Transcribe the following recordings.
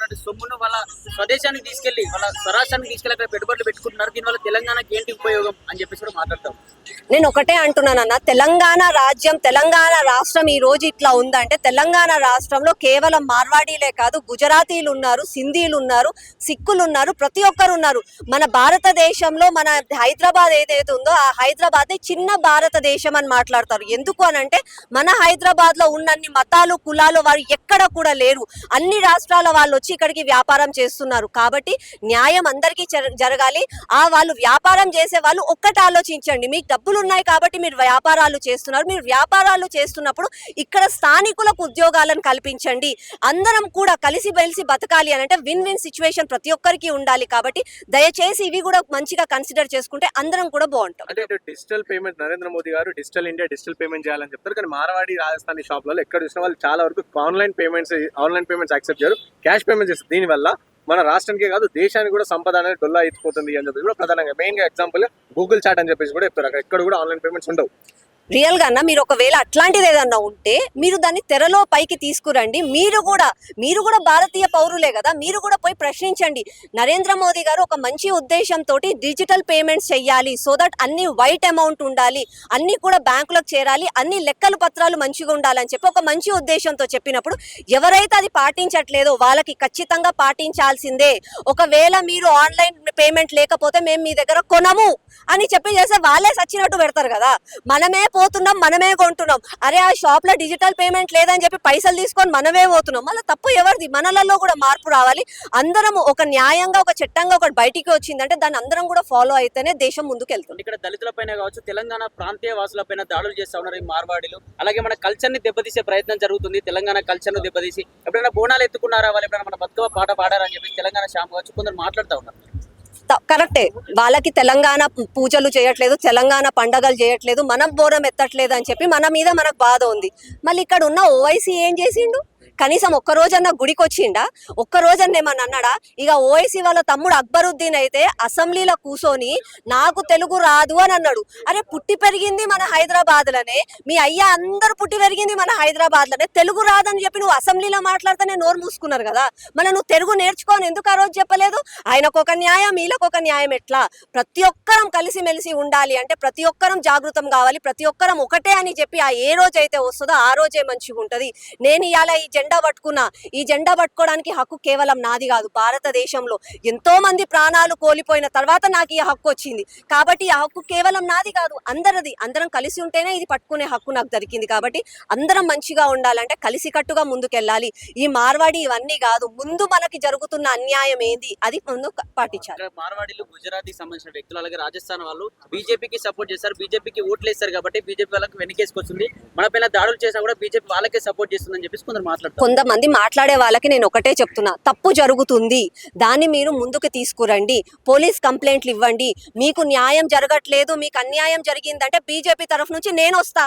ఉన్నటువంటి సొమ్మును వాళ్ళ స్వదేశానికి తీసుకెళ్లి వాళ్ళ స్వరాష్ట్రానికి తీసుకెళ్లి అక్కడ పెట్టుబడులు పెట్టుకుంటున్నారు. దీనివల్ల తెలంగాణకి ఏంటి ఉపయోగం అని చెప్పేసి కూడా మాట్లాడతాం. నేను ఒకటే అంటున్నానన్న, తెలంగాణ రాజ్యం, తెలంగాణ రాష్ట్రం ఈ రోజు ఇట్లా ఉందంటే తెలంగాణ రాష్ట్రంలో కేవలం మార్వాడీలే కాదు, గుజరాతీలు ఉన్నారు, సింధీలు ఉన్నారు, సిక్కులు ఉన్నారు, ప్రతి ఒక్కరు ఉన్నారు. మన భారతదేశంలో మన హైదరాబాద్ ఏదైతే ఉందో ఆ హైదరాబాద్ చిన్న భారతదేశం అని మాట్లాడతారు. ఎందుకు అనంటే మన హైదరాబాద్ లో ఉన్నన్ని మతాలు కులాలు వారు ఎక్కడ కూడా లేరు. అన్ని రాష్ట్రాల వాళ్ళు వచ్చి ఇక్కడికి వ్యాపారం చేస్తున్నారు. కాబట్టి న్యాయం అందరికీ జరగాలి. వాళ్ళు వ్యాపారం చేసే వాళ్ళు ఒక్కటి ఆలోచించండి, మీకు డబ్బులు ఉన్నాయి కాబట్టి మీరు వ్యాపారాలు చేస్తున్నారు. మీరు వ్యాపారాలు చేస్తున్నప్పుడు ఇక్కడ స్థానికులకు ఉద్యోగాలను కల్పించండి. అందరం కూడా కలిసి మెలిసి బతకాలి అని అంటే విన్ విన్ సిచ్యువేషన్ ప్రతి ఒక్కరికి ఉండాలి. కాబట్టి దయచేసి ఇవి కూడా మంచిగా కన్సిడర్ చేసుకుంటే అందరం కూడా బాగుంటాం. అంటే డిజిటల్ పేమెంట్ నరేంద్ర మోదీ గారు డిజిటల్ ఇండియా డిజిటల్ పేమెంట్ చేయాలని చెప్తారు. కానీ మార్వాడి రాజస్థానీ షాప్లలో ఎక్కడ చూసిన వాళ్ళు చాలా వరకు ఆన్లైన్ పేమెంట్స్ యాక్సెప్ట్ చేయరు, క్యాష్ పేమెంట్ చేస్తారు. దీనివల్ల మన రాష్ట్రానికే కాదు దేశానికి కూడా సంపద అనేది డొల్లా ఎత్తిపోతుంది అని చెప్పి కూడా ప్రధానంగా మెయిన్ గా ఎగ్జాంపుల్ గూగుల్ చాట్ అని చెప్పేసి కూడా చెప్తారు. అక్కడ ఎక్కడ కూడా ఆన్లైన్ పేమెంట్స్ ఉండవు. రియల్ గా అన్న, మీరు ఒకవేళ అట్లాంటిది ఏదన్నా ఉంటే మీరు దాన్ని తెరలో పైకి తీసుకురండి. మీరు కూడా భారతీయ పౌరులే కదా, మీరు కూడా పోయి ప్రశ్నించండి. నరేంద్ర మోదీ గారు ఒక మంచి ఉద్దేశంతో డిజిటల్ పేమెంట్స్ చెయ్యాలి, సో దట్ అన్ని వైట్ అమౌంట్ ఉండాలి, అన్ని కూడా బ్యాంకులకు చేరాలి, అన్ని లెక్కలు పత్రాలు మంచిగా ఉండాలని చెప్పి ఒక మంచి ఉద్దేశంతో చెప్పినప్పుడు ఎవరైతే అది పాటించట్లేదో వాళ్ళకి ఖచ్చితంగా పాటించాల్సిందే. ఒకవేళ మీరు ఆన్లైన్ పేమెంట్ లేకపోతే మేము మీ దగ్గర కొనము అని చెప్పి చేస్తే వాళ్ళే సచ్చినట్టు పెడతారు కదా. మనమే పోతున్నాం, మనమే కొంటున్నాం. అరే ఆ షాప్ లో డిజిటల్ పేమెంట్ లేదని చెప్పి పైసలు తీసుకొని మనమే పోతున్నాం. మళ్ళీ తప్పు ఎవరిది? మనలలో కూడా మార్పు రావాలి. అందరం ఒక న్యాయంగా ఒక చట్టంగా ఒకటి బయటికి వచ్చిందంటే దాన్ని అందరం కూడా ఫాలో అయితేనే దేశం ముందుకు వెళ్తుంది. ఇక్కడ దళితుల పైన కావచ్చు, తెలంగాణ ప్రాంతీయ వాసుల పైన దాడులు చేస్తా ఉన్నారు ఈ మార్వాడీలు. అలాగే మన కల్చర్ ని దెబ్బతీసే ప్రయత్నం జరుగుతుంది. తెలంగాణ కల్చర్ ను దెబ్బతీసి ఎప్పుడైనా బోనాలు ఎత్తుకున్నారా, వాళ్ళు ఎప్పుడైనా మన బతుకమ్మ పాట పాడారని చెప్పి తెలంగాణ శాంపు కావచ్చు కొందరు మాట్లాడుతూ ఉన్నారు. కరెక్టే, వాళ్ళకి తెలంగాణ పూజలు చేయట్లేదు, తెలంగాణ పండగలు చేయట్లేదు, మనం బోరం ఎత్తట్లేదు అని చెప్పి మన మీద మనకు బాధ ఉంది. మళ్ళీ ఇక్కడ ఉన్న ఓవైసీ ఏం చేసిండు? కనీసం ఒక్కరోజన్నా గుడికి వచ్చిండా? ఒక్కరోజన్నా ఏమన్నా అన్నాడా? ఇక ఓవైసీ వాళ్ళ తమ్ముడు అక్బరుద్దీన్ అయితే అసెంబ్లీలో కూర్చొని నాకు తెలుగు రాదు అని అన్నాడు. అరే పుట్టి పెరిగింది మన హైదరాబాద్ లోనే, మీ అయ్యా అందరు పుట్టి పెరిగింది మన హైదరాబాద్ లోనే, తెలుగు రాదని చెప్పి నువ్వు అసెంబ్లీలో మాట్లాడితేనే నోరు మూసుకున్నారు కదా. మన నువ్వు తెలుగు నేర్చుకోని ఎందుకు ఆ రోజు చెప్పలేదు? ఆయనకు ఒక న్యాయం, వీళ్ళకు ఒక న్యాయం. ఎట్లా? ప్రతి ఒక్కరం కలిసిమెలిసి ఉండాలి అంటే ప్రతి ఒక్కరం జాగృతం కావాలి, ప్రతి ఒక్కరం ఒకటే అని చెప్పి ఆ ఏ రోజు అయితే వస్తుందో ఆ రోజే మంచిగా ఉంటది. నేను ఇవాళ ఈ జెండా పట్టుకున్నా, ఈ జెండా పట్టుకోవడానికి హక్కు కేవలం నాది కాదు, భారతదేశంలో ఎంతో మంది ప్రాణాలు కోల్పోయిన తర్వాత నాకు ఈ హక్కు వచ్చింది. కాబట్టి ఆ హక్కు కేవలం నాది కాదు, అందరిది. అందరం కలిసి ఉంటేనే ఇది పట్టుకునే హక్కు నాకు దొరికింది. కాబట్టి అందరం మంచిగా ఉండాలంటే కలిసికట్టుగా ముందుకెళ్ళాలి. ఈ మార్వాడి ఇవన్నీ కాదు, ముందు మనకి జరుగుతున్న అన్యాయం ఏంది అది ముందు పాటించాలి. మార్వాడీలు గుజరాతీ సంబంధించిన వ్యక్తులు అలాగే రాజస్థాన్ వాళ్ళు బీజేపీకి సపోర్ట్ చేస్తారు, బీజేపీకి ఓట్లు వేస్తారు కాబట్టి బీజేపీ వాళ్ళకి వెనకేసుకొస్తుంది. మన పైన దాడులు చేసినా కూడా బీజేపీ వాళ్ళకే సపోర్ట్ చేస్తుందని చెప్పేసి కొందరు మాట్లాడుతారు. కొంతమంది మాట్లాడే వాళ్ళకి నేను ఒకటే చెప్తున్నా, తప్పు జరుగుతుంది, దాన్ని మీరు ముందుకు తీసుకురండి, పోలీస్ కంప్లైంట్లు ఇవ్వండి. మీకు న్యాయం జరగట్లేదు, మీకు అన్యాయం జరిగిందంటే బీజేపీ తరఫు నుంచి నేను వస్తా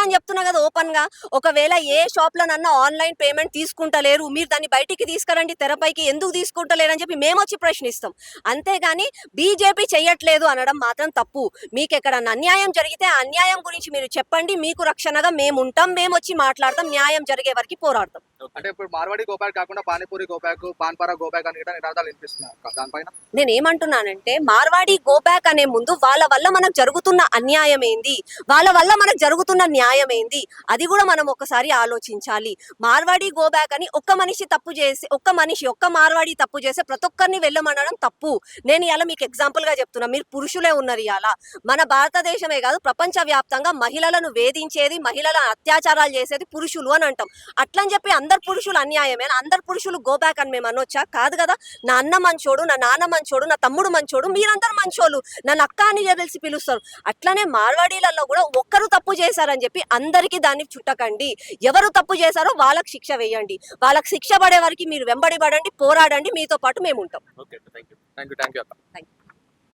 అని చెప్తున్నా కదా ఓపెన్ గా. ఒకవేళ ఏ షాప్ లో నన్న ఆన్లైన్ పేమెంట్ తీసుకుంటలేరు, మీరు దాన్ని బయటికి తీసుకురండి, తెరపైకి ఎందుకు తీసుకుంటలేరు అని చెప్పి మేము వచ్చి ప్రశ్నిస్తాం. అంతేగాని బీజేపీ చెయ్యట్లేదు అనడం మాత్రం తప్పు. మీకు ఎక్కడన్నా అన్యాయం జరిగితే ఆ అన్యాయం గురించి మీరు చెప్పండి, మీకు రక్షణగా మేము ఉంటాం, మేము వచ్చి మాట్లాడతాం, న్యాయం జరిగే వరకు పోరాడతాం. అంటే ఇప్పుడు మార్వాడి గోపాక్ కాకుండా పానీపూరి గోపాక్, పాన్పరా గోపాక్ అని కూడా నినాదాలు వినిపిస్తున్నారు. దానిపైన నేను ఏమంటున్నానంటే మార్వాడి గోబ్యాక్ అనే ముందు వాళ్ళ వల్ల మనకు జరుగుతున్న అన్యాయం ఏంది, వాళ్ళ వల్ల మనకు జరుగుతున్న న్యాయం ఏంది, అది కూడా మనం ఒకసారి ఆలోచించాలి. మార్వాడి గోబ్యాక్ అని ఒక్క మనిషి తప్పు చేసి ఒక్క మార్వాడి తప్పు చేస్తే ప్రతి ఒక్కరిని వెళ్ళమనడం తప్పు. నేను ఇలా మీకు ఎగ్జాంపుల్ గా చెప్తున్నా, మీరు పురుషులే ఉన్నారు. ఇలా మన భారతదేశమే కాదు ప్రపంచ వ్యాప్తంగా మహిళలను వేధించేది, మహిళల అత్యాచారాలు చేసేది పురుషులు అని అంటాం. అట్లని చెప్పి అందరు పురుషులు అన్యాయమే, అందరు పురుషులు గోబ్యాక్ అని మేము అనొచ్చా? కాదు కదా. నా అన్న మంచోడు, నా నాన్న మంచోడు, నా తమ్ముడు మంచోడు, మీరందరూ మంచోళ్ళు, నన్ను అక్క అని తెలిసి పిలుస్తారు. అట్లనే మార్వాడీలలో కూడా ఒక్కరు తప్పు చేశారని చెప్పి అందరికీ దాన్ని చుట్టకండి. ఎవరు తప్పు చేశారో వాళ్ళకి శిక్ష వేయండి, వాళ్ళకి శిక్ష పడే వరకు మీరు వెంబడి పడండి, పోరాడండి, మీతో పాటు మేము ఉంటాం. Okay, thank you.